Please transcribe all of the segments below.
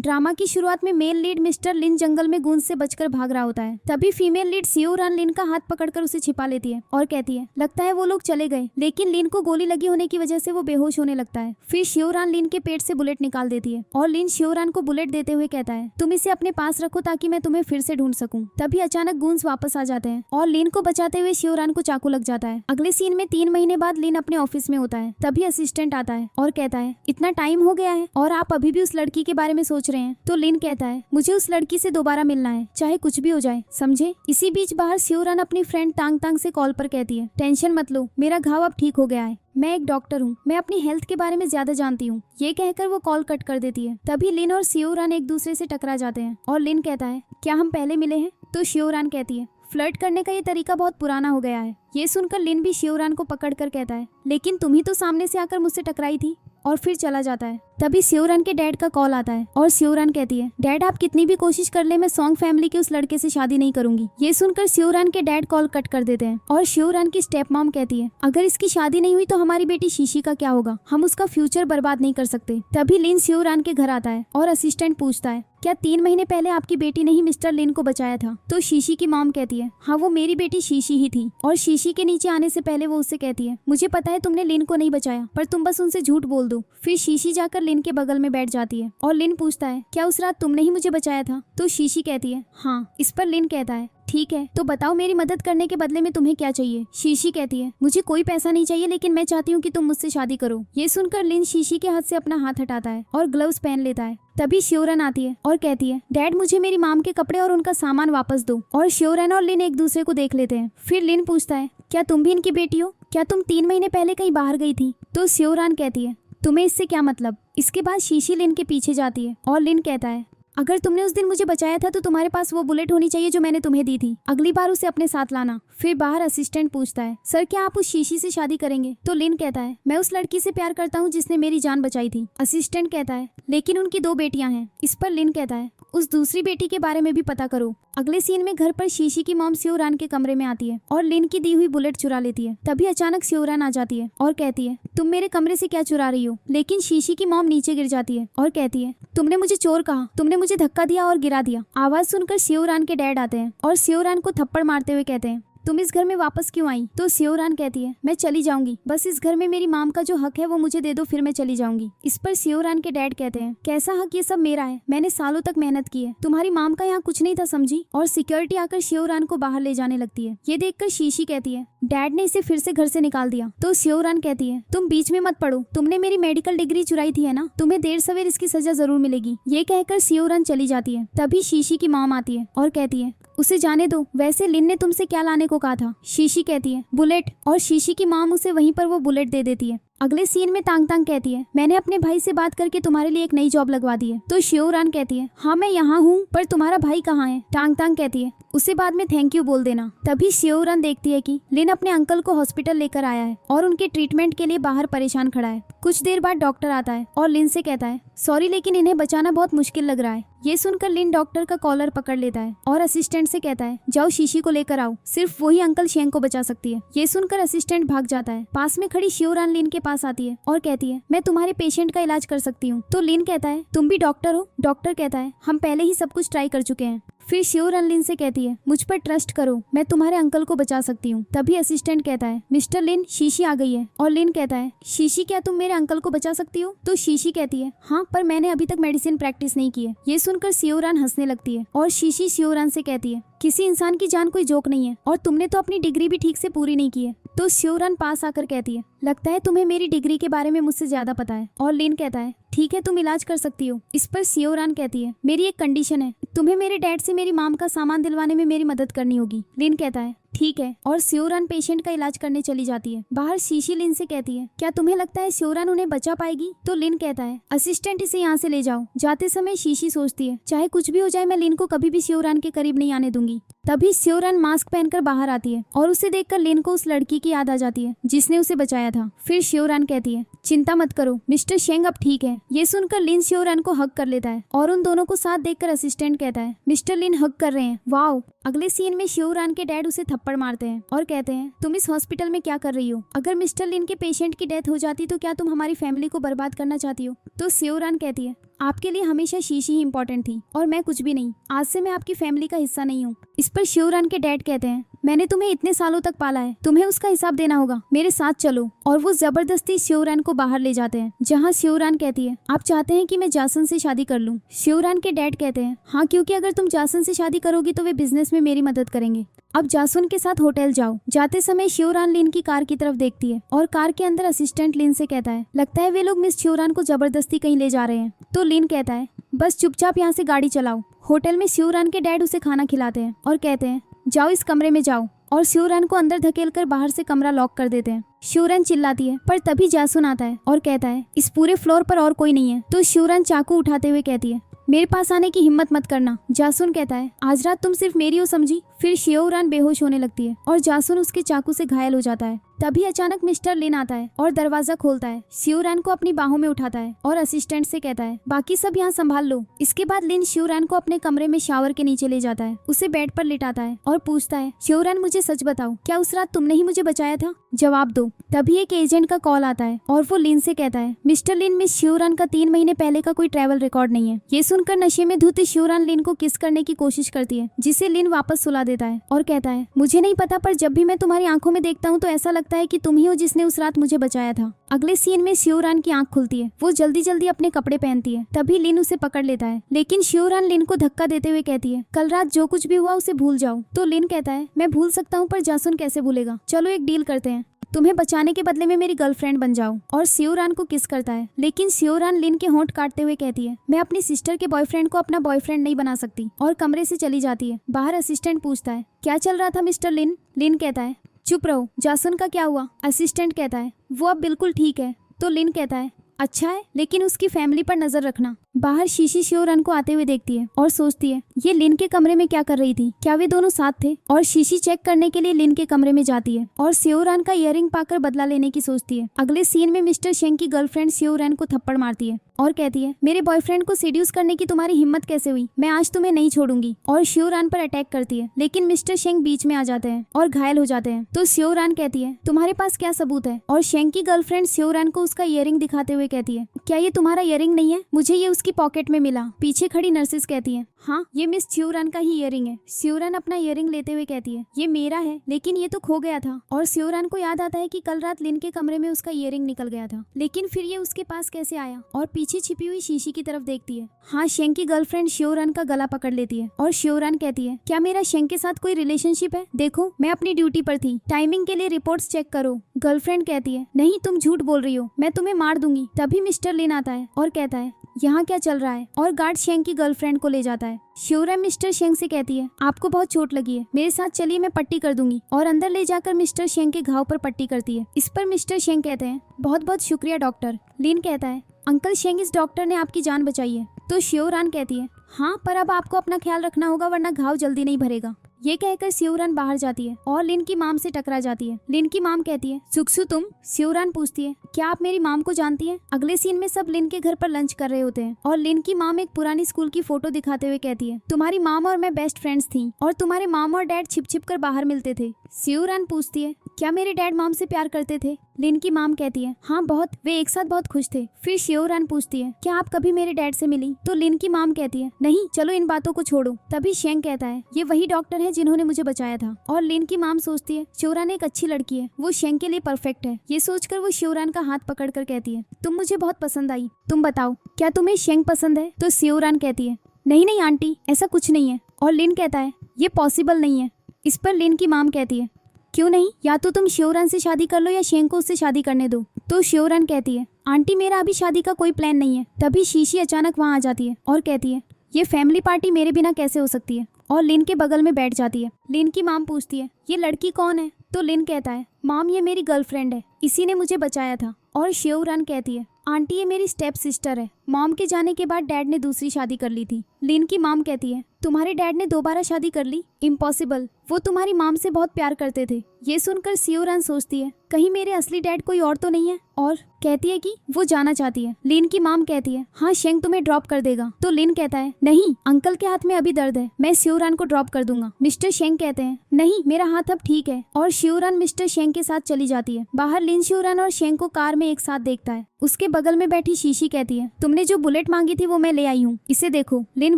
Drama की शुरुआत में मेल लीड मिस्टर लिन जंगल में गूंज से बचकर भाग रहा होता है। तभी फीमेल लीड सियोरान लिन का हाथ पकड़कर उसे छिपा लेती है और कहती है लगता है वो लोग चले गए, लेकिन लिन को गोली लगी होने की वजह से वो बेहोश होने लगता है। फिर सियोरान लिन के पेट से बुलेट निकाल देती है और लिन सियोरान को बुलेट देते हुए कहता है तुम इसे अपने पास रखो ताकि मैं तुम्हें फिर से ढूंढ सकूं। तभी अचानक गूंज वापस आ जाते हैं और लिन को बचाते हुए सियोरान को चाकू लग जाता है। अगले सीन में 3 महीने बाद लिन अपने ऑफिस में होता है। तभी असिस्टेंट आता है और कहता है इतना टाइम हो गया है और आप अभी भी उस लड़की के बारे में सोच रहे हैं। तो लिन कहता है मुझे उस लड़की से दोबारा मिलना है, चाहे कुछ भी हो जाए, समझे। इसी बीच बाहर सियोरान अपनी फ्रेंड तांग तांग से कॉल पर कहती है टेंशन मत लो, मेरा घाव अब ठीक हो गया है, मैं एक डॉक्टर हूँ, मैं अपनी हेल्थ के बारे में ज्यादा जानती हूँ। ये कहकर वो कॉल कट कर देती है। तभी लिन और सियोरान एक दूसरे से टकरा जाते हैं और लिन कहता है क्या हम पहले मिले हैं? तो सियोरान कहती है फ्लर्ट करने का ये तरीका बहुत पुराना हो गया है। ये सुनकर लिन भी सियोरान को पकड़कर कहता है लेकिन तुम ही तो सामने से आकर मुझसे टकराई थी, और फिर चला जाता है। तभी सियोरान के डैड का कॉल आता है और सियोरान कहती है डैड आप कितनी भी कोशिश कर ले, मैं सॉन्ग फैमिली के उस लड़के से शादी नहीं करूंगी। ये सुनकर सियोरान के डैड कॉल कट कर देते हैं और सियोरान की स्टेप मॉम कहती है अगर इसकी शादी नहीं हुई तो हमारी बेटी शीशी का क्या होगा, हम उसका फ्यूचर बर्बाद नहीं कर सकते। तभी लिन सियोरान के घर आता है और असिस्टेंट पूछता है क्या 3 महीने पहले आपकी बेटी ने ही मिस्टर लिन को बचाया था? तो शीशी की मॉम कहती है हाँ वो मेरी बेटी शीशी ही थी। और शीशी के नीचे आने से पहले वो उससे कहती है मुझे पता है तुमने लिन को नहीं बचाया, पर तुम बस उनसे झूठ बोल दो। फिर शीशी जाकर लिन के बगल में बैठ जाती है और लिन पूछता है क्या उस रात तुमने ही मुझे बचाया था? तो शीशी कहती है हाँ। इस पर लिन कहता है ठीक है तो बताओ मेरी मदद करने के बदले में तुम्हें क्या चाहिए? शीशी कहती है मुझे कोई पैसा नहीं चाहिए, लेकिन मैं चाहती हूँ कि तुम मुझसे शादी करो। ये सुनकर लिन शीशी के हाथ से अपना हाथ हटाता है और ग्लव्स पहन लेता है। तभी सियोरान आती है और कहती है डैड मुझे मेरी माम के कपड़े और उनका सामान वापस दो। और सियोरान और लिन एक दूसरे को देख लेते हैं। फिर लिन पूछता है क्या तुम भी इनकी बेटी हो? क्या तुम 3 महीने पहले कहीं बाहर गई थी? तो सियोरान कहती है तुम्हें इससे क्या मतलब? इसके बाद शीशी लिन के पीछे जाती है और लिन कहता है अगर तुमने उस दिन मुझे बचाया था तो तुम्हारे पास वो बुलेट होनी चाहिए जो मैंने तुम्हें दी थी, अगली बार उसे अपने साथ लाना। फिर बाहर असिस्टेंट पूछता है सर क्या आप उस शीशी से शादी करेंगे? तो लिन कहता है मैं उस लड़की से प्यार करता हूँ जिसने मेरी जान बचाई थी। असिस्टेंट कहता है लेकिन उनकी 2 बेटियां हैं। इस पर लिन कहता है उस दूसरी बेटी के बारे में भी पता करो। अगले सीन में घर पर शीशी की मॉम सियोरान के कमरे में आती है और लिन की दी हुई बुलेट चुरा लेती है। तभी अचानक सियोरान आ जाती है और कहती है तुम मेरे कमरे से क्या चुरा रही हो? लेकिन शीशी की मॉम नीचे गिर जाती है और कहती है तुमने मुझे चोर कहा, तुमने मुझे धक्का दिया और गिरा दिया। आवाज सुनकर सियोरान के डैड आते हैं और सियोरान को थप्पड़ मारते हुए कहते हैं तुम इस घर में वापस क्यों आई? तो सियोरान कहती है मैं चली जाऊंगी, बस इस घर में मेरी माम का जो हक है वो मुझे दे दो, फिर मैं चली जाऊंगी। इस पर सियोरान के डैड कहते हैं कैसा हक? ये सब मेरा है, मैंने सालों तक मेहनत की है, तुम्हारी माम का यहाँ कुछ नहीं था समझी। और सिक्योरिटी आकर सियोरान को बाहर ले जाने लगती है। ये देखकर शीशी कहती है डैड ने इसे फिर से घर से निकाल दिया। तो सियोरान कहती है तुम बीच में मत पड़ो, तुमने मेरी मेडिकल डिग्री चुराई थी है ना, तुम्हें देर सवेर इसकी सजा जरूर मिलेगी। ये कहकर सियोरान चली जाती है। तभी शीशी की मॉम आती है और कहती है उसे जाने दो, वैसे लिन ने तुमसे क्या लाने को कहा था? शीशी कहती है बुलेट। और शीशी की मॉम उसे वहीं पर वो बुलेट दे देती है। अगले सीन में तांग तांग कहती है मैंने अपने भाई से बात करके तुम्हारे लिए एक नई जॉब लगवा दी है। तो सियोरान कहती है हाँ मैं यहाँ हूँ, पर तुम्हारा भाई कहाँ है? तांग तांग कहती है उसे बाद में थैंक यू बोल देना। तभी सियोरान देखती है कि लिन अपने अंकल को हॉस्पिटल लेकर आया है और उनके ट्रीटमेंट के लिए बाहर परेशान खड़ा है। कुछ देर बाद डॉक्टर आता है और लिन से कहता है सॉरी लेकिन इन्हें बचाना बहुत मुश्किल लग रहा है। ये सुनकर लिन डॉक्टर का कॉलर पकड़ लेता है और असिस्टेंट से कहता है जाओ शीशी को लेकर आओ, सिर्फ वही अंकल शेंग को बचा सकती है। ये सुनकर असिस्टेंट भाग जाता है। पास में खड़ी सियोरान लिन के पास आती है और कहती है मैं तुम्हारे पेशेंट का इलाज कर सकती हूँ। तो लिन कहता है तुम भी डॉक्टर हो? डॉक्टर कहता है हम पहले ही सब कुछ ट्राई कर चुके हैं। फिर सियोरान लिन से कहती है मुझ पर ट्रस्ट करो, मैं तुम्हारे अंकल को बचा सकती हूँ। तभी असिस्टेंट कहता है मिस्टर लिन शीशी आ गई है। और लिन कहता है शीशी क्या तुम मेरे अंकल को बचा सकती हो? तो शीशी कहती है हाँ, पर मैंने अभी तक मेडिसिन प्रैक्टिस नहीं की है। ये सुनकर सियोरान हंसने लगती है और शीशी सियोरान से कहती है किसी इंसान की जान कोई जोक नहीं है, और तुमने तो अपनी डिग्री भी ठीक से पूरी नहीं की है। तो सियोरान पास आकर कहती है लगता है तुम्हें मेरी डिग्री के बारे में मुझसे ज्यादा पता है। और लिन कहता है ठीक है तुम इलाज कर सकती हो। इस पर सियोरान कहती है मेरी एक कंडीशन है, तुम्हें मेरे डैड से मेरी माम का सामान दिलवाने में मेरी मदद करनी होगी। लिन कहता है ठीक है। और सियोरान पेशेंट का इलाज करने चली जाती है। बाहर शीशी लिन से कहती है क्या तुम्हें लगता है सियोरान उन्हें बचा पाएगी? तो लिन कहता है असिस्टेंट इसे यहाँ से ले जाओ। जाते समय शीशी सोचती है चाहे कुछ भी हो जाए मैं लिन को कभी भी सियोरान के करीब नहीं आने दूंगी। तभी सियोरान मास्क पहनकर बाहर आती है और उसे देखकर लिन को उस लड़की की याद आ जाती है जिसने उसे बचाया था। फिर सियोरान कहती है चिंता मत करो, मिस्टर शेंग अब ठीक है। ये सुनकर लिन सियोरान को हग कर लेता है और उन दोनों को साथ देखकर असिस्टेंट कहता है मिस्टर लिन हग कर रहे हैं, वाओ। अगले सीन में सियोरान के डैड उसे थप्पड़ मारते हैं और कहते हैं तुम इस हॉस्पिटल में क्या कर रही हो? अगर मिस्टर लिन के पेशेंट की डेथ हो जाती तो क्या तुम हमारी फैमिली को बर्बाद करना चाहती हो? तो सियोरान कहती है आपके लिए हमेशा शीशी ही इम्पोर्टेंट थी और मैं कुछ भी नहीं। आज से मैं आपकी फैमिली का हिस्सा नहीं हूँ। इस पर शिवरान के डैड कहते हैं, मैंने तुम्हें इतने सालों तक पाला है, तुम्हें उसका हिसाब देना होगा, मेरे साथ चलो। और वो जबरदस्ती शिवरान को बाहर ले जाते हैं, जहाँ शिवरान कहती है, आप चाहते हैं कि मैं जासन से शादी कर लूँ? शिवरान के डैड कहते हैं, हाँ, क्योंकि अगर तुम जासन से शादी करोगी तो वे बिजनेस में मेरी मदद करेंगे। अब जासुन के साथ होटल जाओ। जाते समय शिवरान लिन की कार की तरफ देखती है और कार के अंदर असिस्टेंट लिन से कहता है, लगता है वे लोग मिस शिवरान को जबरदस्ती कहीं ले जा रहे हैं। तो लिन कहता है, बस चुपचाप यहाँ से गाड़ी चलाओ। होटल में शिवरान के डैड उसे खाना खिलाते हैं और कहते हैं, जाओ इस कमरे में जाओ, और शिवरान को अंदर धकेलकर बाहर से कमरा लॉक कर देते हैं। शिवरान चिल्लाती है, पर तभी जासुन आता है और कहता है, इस पूरे फ्लोर पर और कोई नहीं है। तो शिवरान चाकू उठाते हुए कहती है, मेरे पास आने की हिम्मत मत करना। जासुन कहता है, आज रात तुम सिर्फ मेरी हो समझी। फिर शिवरान बेहोश होने लगती है और जासुन उसके चाकू से घायल हो जाता है। तभी अचानक मिस्टर लिन आता है और दरवाजा खोलता है, शिवरान को अपनी बाहों में उठाता है और असिस्टेंट से कहता है, बाकी सब यहाँ संभाल लो। इसके बाद लिन शिवरान को अपने कमरे में शावर के नीचे ले जाता है, उसे बेड पर लिटाता है और पूछता है, शिवरान मुझे सच बताओ, क्या उस रात तुमने ही मुझे बचाया था? जवाब दो। तभी एक एजेंट का कॉल आता है और वो लिन से कहता है, मिस्टर लिन, मिस शिवरान का 3 महीने पहले का कोई ट्रैवल रिकॉर्ड नहीं है। ये सुनकर नशे में धुत शिवरान लिन को किस करने की कोशिश करती है, जिसे लिन वापस सुला देता है और कहता है, मुझे नहीं पता, पर जब भी मैं तुम्हारी आंखों में देखता हूँ तो ऐसा लगता है कि तुम ही हो जिसने उस रात मुझे बचाया था। अगले सीन में शिवरान की आंख खुलती है, वो जल्दी जल्दी अपने कपड़े पहनती है। तभी लिन उसे पकड़ लेता है, लेकिन शिवरान लिन को धक्का देते हुए कहती है, कल रात जो कुछ भी हुआ उसे भूल जाओ। तो लिन कहता है, मैं भूल सकता हूँ, पर जासुन कैसे भूलेगा? चलो एक डील करते हैं, तुम्हें बचाने के बदले में मेरी गर्लफ्रेंड बन जाओ। और शिवरान को किस करता है, लेकिन शिवरान लिन के होंठ काटते हुए कहती है, मैं अपनी सिस्टर के बॉयफ्रेंड को अपना बॉयफ्रेंड नहीं बना सकती, और कमरे से चली जाती है। बाहर असिस्टेंट पूछता है, क्या चल रहा था मिस्टर लिन? लिन कहता है, चुप रहो। जासुन का क्या हुआ? असिस्टेंट कहता है, वो अब बिल्कुल ठीक है। तो लिन कहता है, अच्छा है, लेकिन उसकी फैमिली पर नजर रखना। बाहर शीशी शिवरान को आते हुए देखती है और सोचती है, ये लिन के कमरे में क्या कर रही थी? क्या वे दोनों साथ थे? और शीशी चेक करने के लिए लिन के कमरे में जाती है और शिवरान का इयररिंग पाकर बदला लेने की सोचती है। अगले सीन में मिस्टर शेंग की गर्लफ्रेंड शिवरान को थप्पड़ मारती है और कहती है, मेरे बॉयफ्रेंड को सीड्यूस करने की तुम्हारी हिम्मत कैसे हुई? मैं आज तुम्हें नहीं छोड़ूंगी। और शिवरान पर अटैक करती है, लेकिन मिस्टर शेंग बीच में आ जाते हैं और घायल हो जाते हैं। तो शिवरान कहती है, तुम्हारे पास क्या सबूत है? और शेंग की गर्लफ्रेंड शिवरान को उसका इयररिंग दिखाते हुए कहती है, क्या ये तुम्हारा इयररिंग नहीं है? मुझे ये उसकी पॉकेट में मिला। पीछे खड़ी नर्सेस कहती है, हाँ, ये मिस शिवरान का ही इयररिंग है। शिवरान अपना इयररिंग लेते हुए कहती है, ये मेरा है, लेकिन ये तो खो गया था। और शिवरान को याद आता है कि कल रात लिन के कमरे में उसका इयररिंग निकल गया था, लेकिन फिर ये उसके पास कैसे आया? और पीछे छिपी हुई शीशी की तरफ देखती है। हाँ, शेंग की गर्लफ्रेंड शिवरान का गला पकड़ लेती है और शिवरान कहती है, क्या मेरा शेंग के साथ कोई रिलेशनशिप है? देखो, मैं अपनी ड्यूटी पर थी, टाइमिंग के लिए रिपोर्ट्स चेक करो। गर्लफ्रेंड कहती है, नहीं, तुम झूठ बोल रही हो, मैं तुम्हें मार दूंगी। तभी मिस्टर लिन आता है और कहता है, यहाँ क्या चल रहा है? और गार्ड शेंग की गर्लफ्रेंड को ले जाता है। शिवरान मिस्टर शेंग से कहती है, आपको बहुत चोट लगी है, मेरे साथ चलिए, मैं पट्टी कर दूंगी। और अंदर ले जाकर मिस्टर शेंग के घाव पर पट्टी करती है। इस पर मिस्टर शेंग कहते हैं, बहुत बहुत शुक्रिया डॉक्टर। लिन कहता है, अंकल शेंग, इस डॉक्टर ने आपकी जान बचाई है। तो शिवरान कहती है, हाँ, पर अब आपको अपना ख्याल रखना होगा, वरना घाव जल्दी नहीं भरेगा। ये कहकर शिवरान बाहर जाती है और लिन की माम से टकरा जाती है। लिन की माम कहती है, सुक्सु तुम? शिवरान पूछती है, क्या आप मेरी माम को जानती हैं? अगले सीन में सब लिन के घर पर लंच कर रहे होते हैं और लिन की माम एक पुरानी स्कूल की फोटो दिखाते हुए कहती है, तुम्हारी माम और मैं बेस्ट फ्रेंड्स थी और तुम्हारे माम और डैड छिप छिप कर बाहर मिलते थे। शिवरान पूछती है, क्या मेरे डैड माम से प्यार करते थे? लिन की माम कहती है, हाँ बहुत, वे एक साथ बहुत खुश थे। फिर शिवरान पूछती है, क्या आप कभी मेरे डैड से मिली? तो लिन की माम कहती है, नहीं, चलो इन बातों को छोड़ो। तभी शेंग कहता है, ये वही डॉक्टर है जिन्होंने मुझे बचाया था। और लिन की माम सोचती है, शिवरान एक अच्छी लड़की है, वो शेंग के लिए परफेक्ट है। ये सोचकर वो शिवरान का हाथ पकड़कर कहती है, तुम मुझे बहुत पसंद आई, तुम बताओ, क्या तुम्हें शेंग पसंद है? तो शिवरान कहती है, नहीं नहीं आंटी, ऐसा कुछ नहीं है। और लिन कहता है, ये पॉसिबल नहीं है। इस पर लिन की माम कहती है, क्यों नहीं? या तो तुम शिवरान से शादी कर लो या शेंग को उससे शादी करने दो। तो शिवरान कहती है, आंटी, मेरा अभी शादी का कोई प्लान नहीं है। तभी शीशी अचानक वहाँ आ जाती है और कहती है, ये फैमिली पार्टी मेरे बिना कैसे हो सकती है? और लिन के बगल में बैठ जाती है। लिन की माम पूछती है, ये लड़की कौन है? तो लिन कहता है, माम, ये मेरी गर्लफ्रेंड है, इसी ने मुझे बचाया था। और शिवरान कहती है, आंटी, ये मेरी स्टेप सिस्टर है, मॉम के जाने के बाद डैड ने दूसरी शादी कर ली थी। लिन की माम कहती है, तुम्हारे डैड ने दोबारा शादी कर ली? इम्पॉसिबल, वो तुम्हारी माम से बहुत प्यार करते थे। ये सुनकर शिवरान सोचती है, कहीं मेरे असली डैड कोई और तो नहीं है? और कहती है कि वो जाना चाहती है। लिन की माम कहती है, हाँ, शेंग तुम्हें ड्रॉप कर देगा। तो लिन कहता है, नहीं, अंकल के हाथ में अभी दर्द है, मैं शिवरान को ड्रॉप कर दूंगा। मिस्टर शेंग कहते हैं, नहीं, मेरा हाथ अब ठीक है। और शिवरान मिस्टर शेंग के साथ चली जाती है। बाहर लिन शिवरान और शेंग को कार में एक साथ देखता है। उसके बगल में बैठी शीशी कहती है, तुमने तुमने जो बुलेट मांगी थी वो मैं ले आई हूँ, इसे देखो। लिन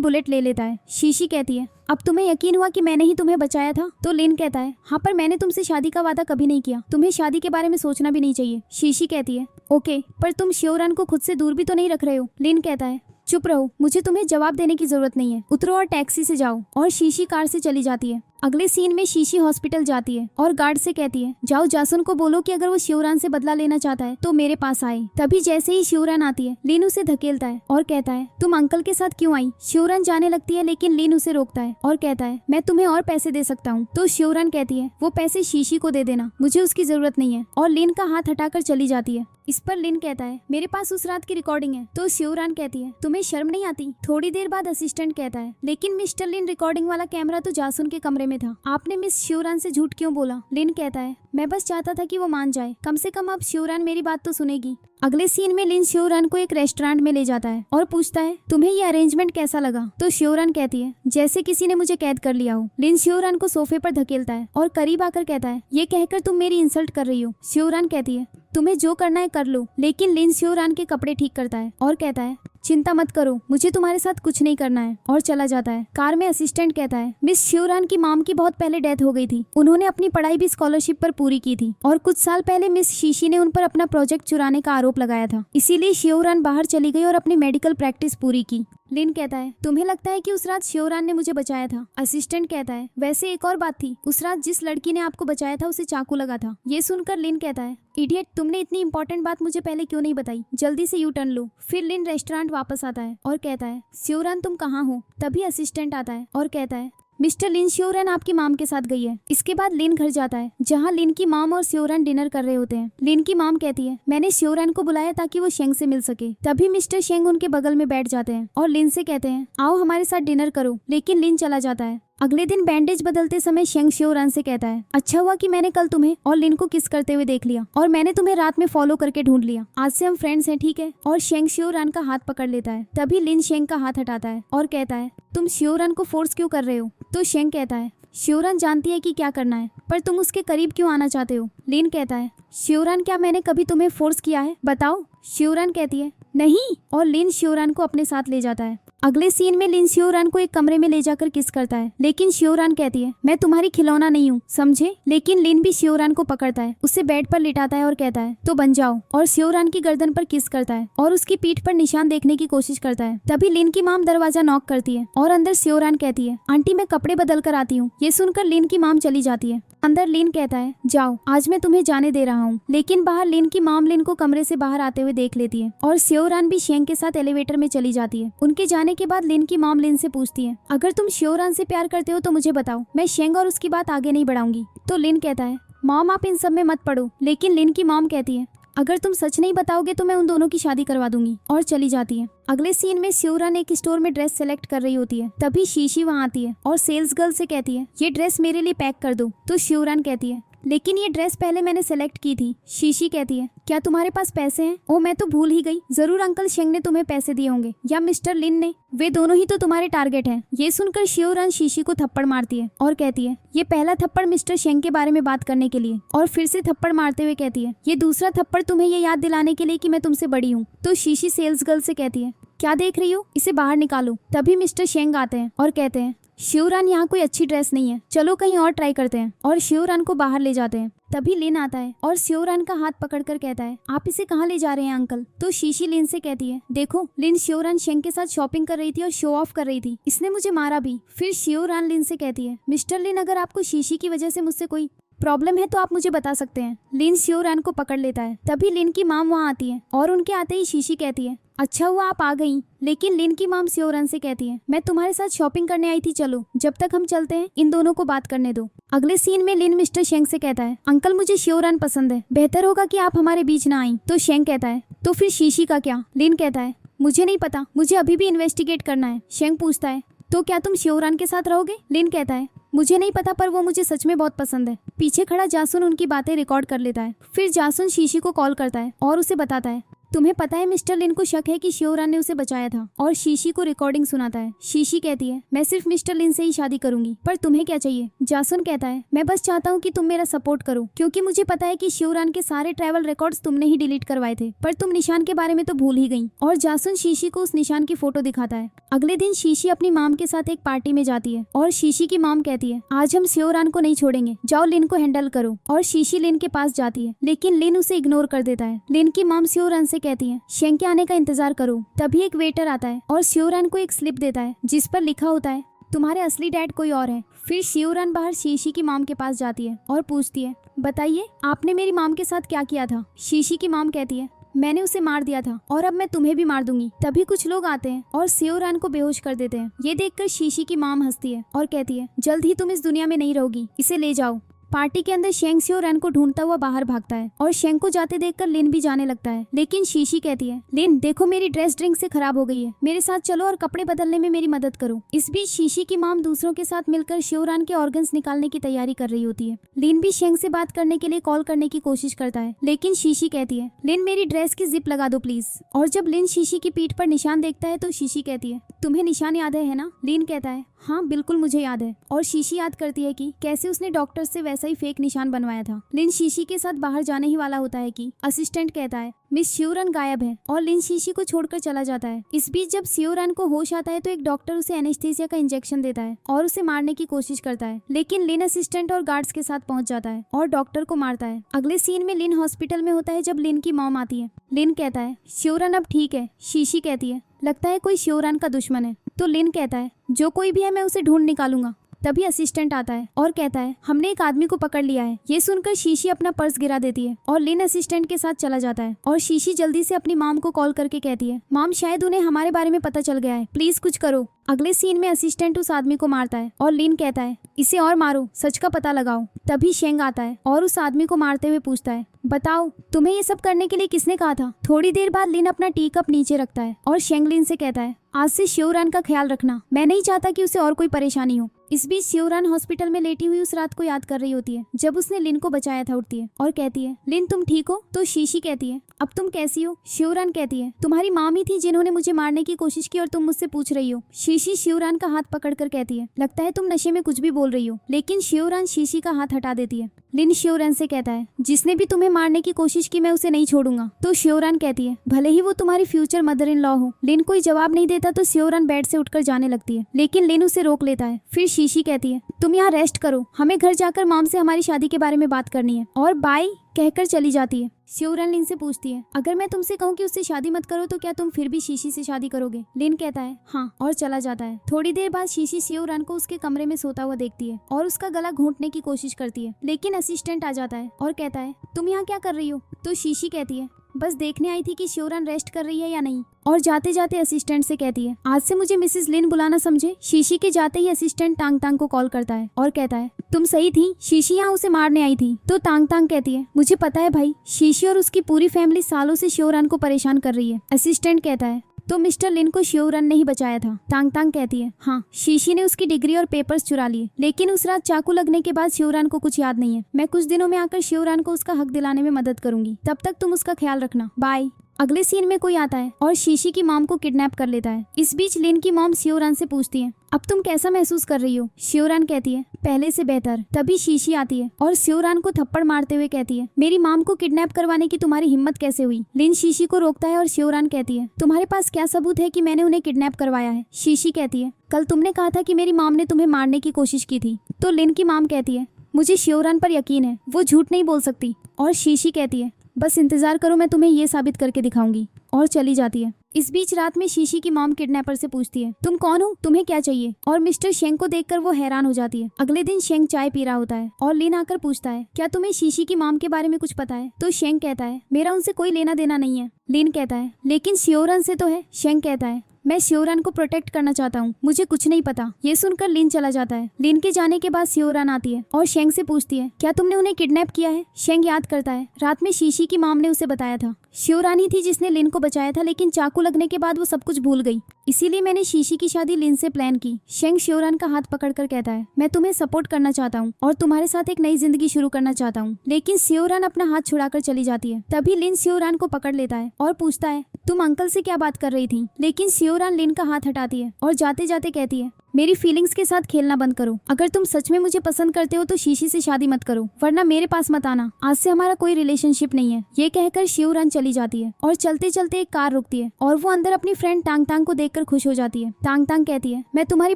बुलेट ले लेता है। शीशी कहती है, अब तुम्हें यकीन हुआ कि मैंने ही तुम्हें बचाया था? तो लिन कहता है, हाँ, पर मैंने तुमसे शादी का वादा कभी नहीं किया, तुम्हें शादी के बारे में सोचना भी नहीं चाहिए। शीशी कहती है, ओके, पर तुम शिवरान को खुद से दूर भी तो नहीं रख रहे हो? लिन कहता है, चुप रहो, मुझे तुम्हें जवाब देने की जरूरत नहीं है, उतरो और टैक्सी से जाओ। और शीशी कार से चली जाती है। अगले सीन में शीशी हॉस्पिटल जाती है और गार्ड से कहती है, जाओ जासन को बोलो कि अगर वो शिवरान से बदला लेना चाहता है तो मेरे पास आए। तभी जैसे ही शिवरान आती है, लिन उसे धकेलता है और कहता है, तुम अंकल के साथ क्यों आई? शिवरान जाने लगती है लेकिन लिन उसे रोकता है और कहता है, मैं तुम्हें और पैसे दे सकता हूँ। तो शिवरान कहती है, वो पैसे शीशी को दे देना, मुझे उसकी जरूरत नहीं है। और लिन का हाथ हटाकर चली जाती है। इस पर लिन कहता है, मेरे पास उस रात की रिकॉर्डिंग है। तो शिवरान कहती है, तुम्हें शर्म नहीं आती? थोड़ी देर बाद असिस्टेंट कहता है, लेकिन मिस्टर लिन, रिकॉर्डिंग वाला कैमरा तो जासुन के कमरे में था, आपने मिस शिवरान से झूठ क्यों बोला? लिन कहता है, मैं बस चाहता था कि वो मान जाए, कम से कम अब शिवरान मेरी बात तो सुनेगी। अगले सीन में लिन शिवरान को एक रेस्टोरेंट में ले जाता है और पूछता है, तुम्हें ये अरेंजमेंट कैसा लगा? तो शिवरान कहती है, जैसे किसी ने मुझे कैद कर लिया हो। लिन शिवरान को सोफे पर धकेलता है और करीब आकर कहता है, ये कहकर तुम मेरी इंसल्ट कर रही हो। शिवरान कहती है, तुम्हें जो करना है कर लो। लेकिन लिन शिवरान के कपड़े ठीक करता है और कहता है, चिंता मत करो, मुझे तुम्हारे साथ कुछ नहीं करना है, और चला जाता है। कार में असिस्टेंट कहता है, मिस शिवरान की मॉम की बहुत पहले डेथ हो गई थी, उन्होंने अपनी पढ़ाई भी स्कॉलरशिप पर पूरी की थी, और कुछ साल पहले मिस शीशी ने उन पर अपना प्रोजेक्ट चुराने का आरोप लगाया था, इसीलिए शिवरान बाहर चली गई और अपनी मेडिकल प्रैक्टिस पूरी की। लिन कहता है, तुम्हें लगता है कि उस रात शिवरान ने मुझे बचाया था? असिस्टेंट कहता है, वैसे एक और बात थी, उस रात जिस लड़की ने आपको बचाया था उसे चाकू लगा था। ये सुनकर लिन कहता है, इडियट, तुमने इतनी इंपॉर्टेंट बात मुझे पहले क्यों नहीं बताई? जल्दी से यू टर्न लो। फिर लिन रेस्टोरेंट वापस आता है और कहता है, शिवरान तुम कहाँ हो? तभी असिस्टेंट आता है और कहता है, मिस्टर लिन, शिवरान आपकी माम के साथ गई है। इसके बाद लिन घर जाता है जहाँ लिन की माम और शिवरान डिनर कर रहे होते हैं। लिन की माम कहती है, मैंने शिवरान को बुलाया ताकि वो शेंग से मिल सके। तभी मिस्टर शेंग उनके बगल में बैठ जाते हैं और लिन से कहते हैं, आओ हमारे साथ डिनर करो। लेकिन लिन चला जाता है। अगले दिन बैंडेज बदलते समय शेंग शिवरान से कहता है, अच्छा हुआ कि मैंने कल तुम्हें और लिन को किस करते हुए देख लिया, और मैंने तुम्हें रात में फॉलो करके ढूंढ लिया। आज से हम फ्रेंड्स हैं, ठीक है? और शेंग शिवरान का हाथ पकड़ लेता है। तभी लिन शेंग का हाथ हटाता है और कहता है, तुम शिवरान को फोर्स क्यों कर रहे हो? तो शेंग कहता है, शिवरान जानती है कि क्या करना है, पर तुम उसके करीब क्यों आना चाहते हो? लिन कहता है, शिवरान, क्या मैंने कभी तुम्हें फोर्स किया है? बताओ। शिवरान कहती है, नहीं, और लिन शिवरान को अपने साथ ले जाता है। अगले सीन में लिन शिवरान को एक कमरे में ले जाकर किस करता है, लेकिन शिवरान कहती है, मैं तुम्हारी खिलौना नहीं हूँ, समझे? लेकिन लिन भी शिवरान को पकड़ता है, उसे बेड पर लिटाता है और कहता है, तो बन जाओ, और शिवरान की गर्दन पर किस करता है और उसकी पीठ पर निशान देखने की कोशिश करता है। तभी लिन की माम दरवाजा नॉक करती है और अंदर शिवरान कहती है, आंटी मैं कपड़े बदल कर आती हूँ। ये सुनकर लिन की माम चली जाती है। अंदर लिन कहता है, जाओ, आज मैं तुम्हें जाने दे रहा हूँ। लेकिन बाहर लिन की माम लिन को कमरे से बाहर आते हुए देख लेती है और शिवरान भी शेंग के साथ एलिवेटर में चली जाती है। उनके जाने के बाद लिन की माम लिन से पूछती है, अगर तुम शिवरान से प्यार करते हो तो मुझे बताओ, मैं शेंग और उसकी बात आगे नहीं बढ़ाऊंगी। तो लिन कहता है, मॉम आप इन सब में मत पड़ो। लेकिन लिन की मॉम कहती है, अगर तुम सच नहीं बताओगे तो मैं उन दोनों की शादी करवा दूंगी, और चली जाती है। अगले सीन में शिवरान एक स्टोर में ड्रेस सेलेक्ट कर रही होती है। तभी शीशी वहाँ आती है और सेल्स गर्ल से कहती है, ये ड्रेस मेरे लिए पैक कर दो। तो शिवरान कहती है, लेकिन ये ड्रेस पहले मैंने सेलेक्ट की थी। शीशी कहती है, क्या तुम्हारे पास पैसे हैं? ओ, मैं तो भूल ही गई, जरूर अंकल शेंग ने तुम्हें पैसे दिए होंगे, या मिस्टर लिन ने, वे दोनों ही तो तुम्हारे टारगेट हैं। ये सुनकर शिवरान शीशी को थप्पड़ मारती है और कहती है, ये पहला थप्पड़ मिस्टर शेंग के बारे में बात करने के लिए, और फिर से थप्पड़ मारते हुए कहती है, ये दूसरा थप्पड़ तुम्हें ये याद दिलाने के लिए कि मैं तुमसे बड़ी हूँ। तो शीशी सेल्स गर्ल से कहती है, क्या देख रही हो, इसे बाहर निकालो। तभी मिस्टर शेंग आते हैं और कहते हैं, शिवरान, यहाँ कोई अच्छी ड्रेस नहीं है, चलो कहीं और ट्राई करते हैं, और शिवरान को बाहर ले जाते हैं। तभी लिन आता है और शिवरान का हाथ पकड़कर कहता है, आप इसे कहाँ ले जा रहे हैं अंकल? तो शीशी लिन से कहती है, देखो, लिन शिवरान शेंग के साथ शॉपिंग कर रही थी और शो ऑफ कर रही थी, इसने मुझे मारा भी। फिर शिवरान लिन से कहती है, मिस्टर लिन, अगर आपको शीशी की वजह से मुझसे कोई प्रॉब्लम है तो आप मुझे बता सकते हैं। लिन शिवरान को पकड़ लेता है। तभी लिन की माम वहाँ आती है और उनके आते ही शीशी कहती है, अच्छा हुआ आप आ गई। लेकिन लिन की माम शिवरान से कहती है, मैं तुम्हारे साथ शॉपिंग करने आई थी, चलो, जब तक हम चलते हैं इन दोनों को बात करने दो। अगले सीन में लिन मिस्टर शेंग से कहता है, अंकल मुझे शिवरान पसंद है, बेहतर होगा कि आप हमारे बीच ना आई। तो शेंग कहता है, तो फिर शीशी का क्या? लिन कहता है, मुझे नहीं पता, मुझे अभी भी इन्वेस्टिगेट करना है। शेंग पूछता है, तो क्या तुम शिवरान के साथ रहोगे? लिन कहता है, मुझे नहीं पता, पर वो मुझे सच में बहुत पसंद है। पीछे खड़ा जासुन उनकी बातें रिकॉर्ड कर लेता है। फिर जासुन शीशी को कॉल करता है और उसे बताता है, तुम्हें पता है मिस्टर लिन को शक है कि शियोरान ने उसे बचाया था और शीशी को रिकॉर्डिंग सुनाता है। शीशी कहती है मैं सिर्फ मिस्टर लिन से ही शादी करूंगी, पर तुम्हें क्या चाहिए? जासन कहता है मैं बस चाहता हूँ कि तुम मेरा सपोर्ट करो, क्योंकि मुझे पता है कि शियोरान के सारे ट्रैवल रिकॉर्ड्स तुमने ही डिलीट करवाए थे, पर तुम निशान के बारे में तो भूल ही गई। और जासन शीशी को उस निशान की फोटो दिखाता है। अगले दिन शीशी अपनी माम के साथ एक पार्टी में जाती है और शीशी की माम कहती है आज हम शियोरान को नहीं छोड़ेंगे, जाओ लिन को हैंडल करो। और शीशी लिन के पास जाती है, लेकिन लिन उसे इग्नोर कर देता है। लिन की माम शियोरान से कहती है शेंग के आने का इंतजार करो। तभी एक वेटर आता है और शियोरान को एक स्लिप देता है जिस पर लिखा होता है तुम्हारे असली डैड कोई और है। फिर शियोरान बाहर शीशी की माम के पास जाती है और पूछती है बताइए आपने मेरी माम के साथ क्या किया था? शीशी की माम कहती है मैंने उसे मार दिया था और अब मैं तुम्हें भी मार दूंगी। तभी कुछ लोग आते हैं और शियोरान को बेहोश कर देते हैं। ये देखकर शीशी की माम हंसती है और कहती है जल्द ही तुम इस दुनिया में नहीं रहोगी, इसे ले जाओ। पार्टी के अंदर शेंग शियोरान को ढूंढता हुआ बाहर भागता है और शेंग को जाते देखकर लिन भी जाने लगता है, लेकिन शीशी कहती है लिन देखो मेरी ड्रेस ड्रिंक से खराब हो गई है, मेरे साथ चलो और कपड़े बदलने में मेरी मदद करो। इस बीच शीशी की माम दूसरों के साथ मिलकर शियोरान के ऑर्गन्स निकालने की तैयारी कर रही होती है। लिन भी शेंग से बात करने के लिए कॉल करने की कोशिश करता है, लेकिन शीशी कहती है लिन मेरी ड्रेस की जिप लगा दो प्लीज। और जब लिन शीशी की पीठ पर निशान देखता है तो शीशी कहती है तुम्हें निशान याद है ना? लिन कहता है हाँ बिल्कुल मुझे याद है। और शीशी याद करती है कि कैसे उसने डॉक्टर से वैसा ही फेक निशान बनवाया था। लिन शीशी के साथ बाहर जाने ही वाला होता है कि असिस्टेंट कहता है मिस शियोरान गायब है और लिन शीशी को छोड़कर चला जाता है। इस बीच जब शियोरान को होश आता है तो एक डॉक्टर उसे एनेस्थीसिया का इंजेक्शन देता है और उसे मारने की कोशिश करता है, लेकिन लिन असिस्टेंट और गार्ड्स के साथ पहुंच जाता है और डॉक्टर को मारता है। अगले सीन में लिन हॉस्पिटल में होता है जब लिन की मॉम आती है। लिन कहता है शियोरान अब ठीक है। शीशी कहती है लगता है कोई शियोरान का दुश्मन है। तो लिन कहता है जो कोई भी है मैं उसे ढूंढ निकालूंगा। तभी असिस्टेंट आता है और कहता है हमने एक आदमी को पकड़ लिया है। ये सुनकर शीशी अपना पर्स गिरा देती है और लिन असिस्टेंट के साथ चला जाता है। और शीशी जल्दी से अपनी माम को कॉल करके कहती है माम शायद उन्हें हमारे बारे में पता चल गया है, प्लीज कुछ करो। अगले सीन में असिस्टेंट उस आदमी को मारता है और लिन कहता है इसे और मारो, सच का पता लगाओ। तभी शेंग आता है और उस आदमी को मारते हुए पूछता है बताओ तुम्हें ये सब करने के लिए किसने कहा था? थोड़ी देर बाद लिन अपना टी कप नीचे रखता है और शेंग लिन से कहता है आज से शियोरान का ख्याल रखना, मैं नहीं चाहता कि उसे और कोई परेशानी हो। इस बीच शियोरान हॉस्पिटल में लेटी हुई उस रात को याद कर रही होती है जब उसने लिन को बचाया था। उठती है और कहती है लिन तुम ठीक हो? तो शीशी कहती है अब तुम कैसी हो? शियोरान कहती है तुम्हारी माम ही थी जिन्होंने मुझे मारने की कोशिश की और तुम मुझसे पूछ रही हो। शीशी शियोरान का हाथ पकड़कर कहती है लगता है तुम नशे में कुछ भी बोल रही हो, लेकिन शियोरान शीशी का हाथ हटा देती है। लिन शियोरान से कहता है जिसने भी तुम्हें मारने की कोशिश की मैं उसे नहीं छोड़ूंगा। तो शियोरान कहती है भले ही वो तुम्हारी फ्यूचर मदर इन लॉ हो। लिन कोई जवाब नहीं देता तो शियोरान बेड से उठकर जाने लगती है, लेकिन लिन उसे रोक लेता है। फिर शीशी कहती है तुम यहाँ रेस्ट करो, हमें घर जाकर माम से हमारी शादी के बारे में बात करनी है, और बाय कहकर चली जाती है। शियोरान लिन से पूछती है अगर मैं तुमसे कहूँ कि उससे शादी मत करो तो क्या तुम फिर भी शीशी से शादी करोगे? लिन कहता है हाँ और चला जाता है। थोड़ी देर बाद शीशी शियोरान को उसके कमरे में सोता हुआ देखती है और उसका गला घोंटने की कोशिश करती है, लेकिन असिस्टेंट आ जाता है और कहता है तुम यहाँ क्या कर रही हो? तो शीशी कहती है बस देखने आई थी कि शियोरान रेस्ट कर रही है या नहीं। और जाते जाते असिस्टेंट से कहती है आज से मुझे मिसेस लिन बुलाना समझे। शीशी के जाते ही असिस्टेंट तांग तांग को कॉल करता है और कहता है तुम सही थी, शीशी यहाँ उसे मारने आई थी। तो तांग तांग कहती है मुझे पता है भाई, शीशी और उसकी पूरी फैमिली सालों से शियोरान को परेशान कर रही है। असिस्टेंट कहता है तो मिस्टर लिन को शियोरान ने ही बचाया था। तांग तांग कहती है हाँ, शीशी ने उसकी डिग्री और पेपर्स चुरा लिए, लेकिन उस रात चाकू लगने के बाद शियोरान को कुछ याद नहीं है। मैं कुछ दिनों में आकर शियोरान को उसका हक दिलाने में मदद करूंगी, तब तक तुम उसका ख्याल रखना, बाय। अगले सीन में कोई आता है और शीशी की मॉम को किडनैप कर लेता है। इस बीच लिन की मॉम शियोरान से पूछती है अब तुम कैसा महसूस कर रही हो? शियोरान कहती है पहले से बेहतर। तभी शीशी आती है और शियोरान को थप्पड़ मारते हुए कहती है मेरी मॉम को किडनैप करवाने की तुम्हारी हिम्मत कैसे हुई? लिन शीशी को रोकता है और शियोरान कहती है तुम्हारे पास क्या सबूत है कि मैंने उन्हें किडनैप करवाया है? शीशी कहती है कल तुमने कहा था कि मेरी मॉम ने तुम्हें मारने की कोशिश की थी। तो लिन की मॉम कहती है मुझे शियोरान पर यकीन है, वो झूठ नहीं बोल सकती। और शीशी कहती है बस इंतजार करो, मैं तुम्हें ये साबित करके दिखाऊंगी, और चली जाती है। इस बीच रात में शीशी की मॉम किडनैपर से पूछती है तुम कौन हो, तुम्हें क्या चाहिए? और मिस्टर शेंग को देखकर वो हैरान हो जाती है। अगले दिन शेंग चाय पी रहा होता है और लिन आकर पूछता है क्या तुम्हें शीशी की मॉम के बारे में कुछ पता है? तो शेंग कहता है मेरा उनसे कोई लेना देना नहीं है। लिन कहता है लेकिन शियोरान से तो है। शेंग कहता है मैं शियोरान को प्रोटेक्ट करना चाहता हूँ, मुझे कुछ नहीं पता। ये सुनकर लिन चला जाता है। लिन के जाने के बाद शियोरान आती है और शेंग से पूछती है, क्या तुमने उन्हें किडनैप किया है? शेंग याद करता है, रात में शीशी की मॉम ने उसे बताया था। शियोरान ही थी जिसने लिन को बचाया था, लेकिन चाकू लगने के बाद वो सब कुछ भूल गई, इसीलिए मैंने शीशी की शादी लिन से प्लान की। शेंग शियोरान का हाथ पकड़कर कहता है, मैं तुम्हें सपोर्ट करना चाहता हूँ और तुम्हारे साथ एक नई जिंदगी शुरू करना चाहता हूँ। लेकिन शियोरान अपना हाथ छुड़ाकर चली जाती है। तभी लिन शियोरान को पकड़ लेता है और पूछता है, तुम अंकल से क्या बात कर रही थी? लेकिन शियोरान लिन का हाथ हटाती है और जाते जाते कहती है, मेरी फीलिंग्स के साथ खेलना बंद करो। अगर तुम सच में मुझे पसंद करते हो तो शीशी से शादी मत करो, वरना मेरे पास मत आना। आज से हमारा कोई रिलेशनशिप नहीं है। ये कहकर शियोरान चली जाती है और चलते चलते एक कार रुकती है और वो अंदर अपनी फ्रेंड टांग टांग को देखकर खुश हो जाती है। टांग टांग कहती है, मैं तुम्हारी